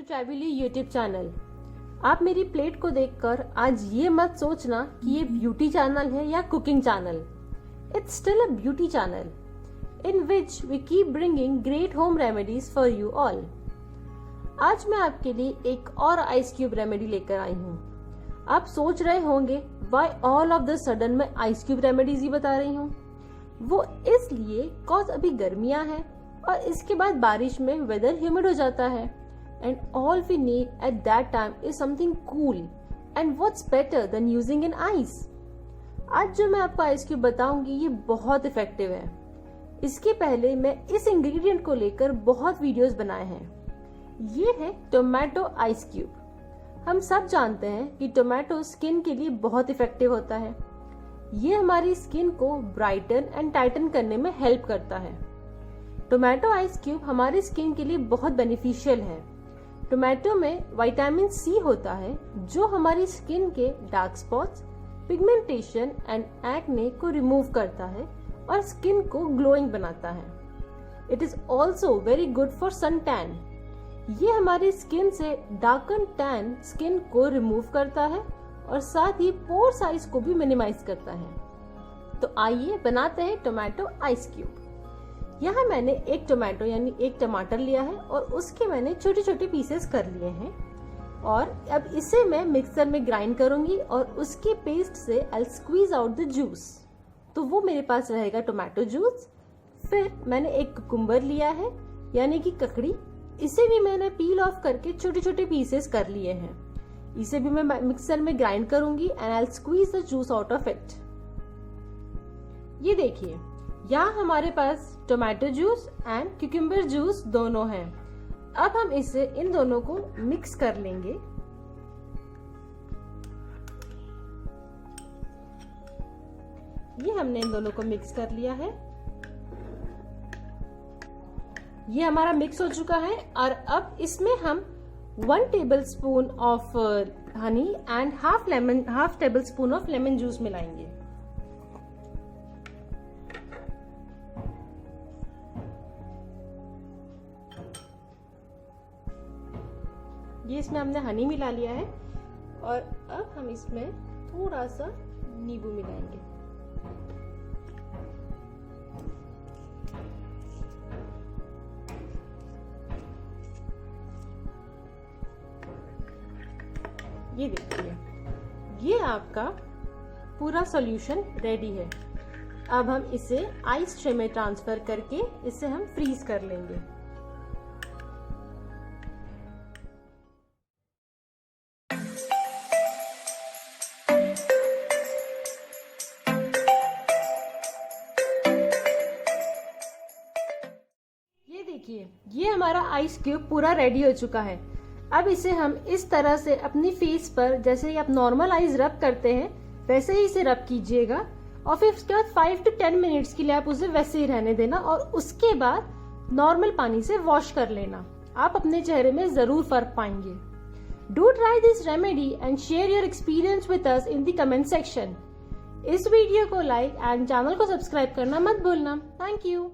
ट्रैवली YouTube channel. आप मेरी plate को देखकर आज ये मत सोचना कि ये ब्यूटी चैनल है या cooking channel. It's still a beauty channel in which we keep bringing great home remedies for you all. आज मैं आपके लिए एक और आइस क्यूब रेमेडी लेकर आई हूँ। आप सोच रहे होंगे why all of the sudden मैं आइस क्यूब रेमेडीज ही बता रही हूँ। वो इसलिए कॉज अभी गर्मियाँ हैं और इसके बाद बारिश में वेदर ह्यूमिड हो जाता है and all we need at that time is something cool and what's better than using an ice। आज जो मैं आपको आइस क्यूब बताऊंगी ये बहुत इफेक्टिव है। इसके पहले मैं इस इंग्रेडिएंट को लेकर बहुत वीडियोस बनाए हैं। ये है टोमेटो आइस क्यूब। हम सब जानते हैं कि टोमेटो स्किन के लिए बहुत इफेक्टिव होता है। ये हमारी स्किन को ब्राइटन एंड टाइटन करने में हेल्प करता है। टोमेटो आइस क्यूब हमारी स्किन के लिए बहुत बेनिफिशियल है। टोमेटो में विटामिन सी होता है जो हमारी स्किन के dark spots, pigmentation and acne को रिमूव करता है और स्किन को ग्लोइंग बनाता है। It is also very good for sun tan. ये हमारी स्किन से डार्कन टैन स्किन को रिमूव करता है और साथ ही पोर साइज को भी मिनिमाइज करता है। तो आइए बनाते हैं टोमेटो आइस क्यूब। यहाँ मैंने एक टोमेटो यानी एक टमाटर लिया है और उसके मैंने छोटे छोटे पीसेस कर लिए हैं और अब इसे मैं मिक्सर में ग्राइंड करूंगी और उसके पेस्ट से आई स्क्वीज आउट द जूस। तो वो मेरे पास रहेगा टोमेटो जूस। फिर मैंने एक कुकुम्बर लिया है यानी कि ककड़ी। इसे भी मैंने पील ऑफ करके छोटे छोटे पीसेस कर लिए हैं। इसे भी मैं मिक्सर में ग्राइंड करूंगी and I squeeze the juice out of it. ये देखिए यहाँ हमारे पास tomato juice and cucumber juice दोनों हैं। अब हम इसे इन दोनों को मिक्स कर लेंगे। ये हमने इन दोनों को मिक्स कर लिया है। ये हमारा मिक्स हो चुका है और अब इसमें हम 1 tablespoon of honey and half table spoon of lemon juice मिलाएंगे। ये इसमें हमने हनी मिला लिया है और अब हम इसमें थोड़ा सा नींबू मिलाएंगे। ये देखिए ये आपका पूरा सॉल्यूशन रेडी है। अब हम इसे आइस ट्रे में ट्रांसफर करके इसे हम फ्रीज कर लेंगे। ये हमारा आइस क्यूब पूरा रेडी हो चुका है। अब इसे हम इस तरह से अपनी फेस पर जैसे आप नॉर्मल आइज रब करते हैं वैसे ही इसे रब कीजिएगा और फिर उसके बाद 5 to 10 मिनट्स के लिए आप उसे वैसे ही रहने देना और उसके बाद नॉर्मल पानी से वॉश कर लेना। आप अपने चेहरे में जरूर फर्क पाएंगे। Do try this remedy and share your experience with us in the comment section. इस वीडियो को लाइक एंड चैनल को सब्सक्राइब करना मत भूलना। Thank you.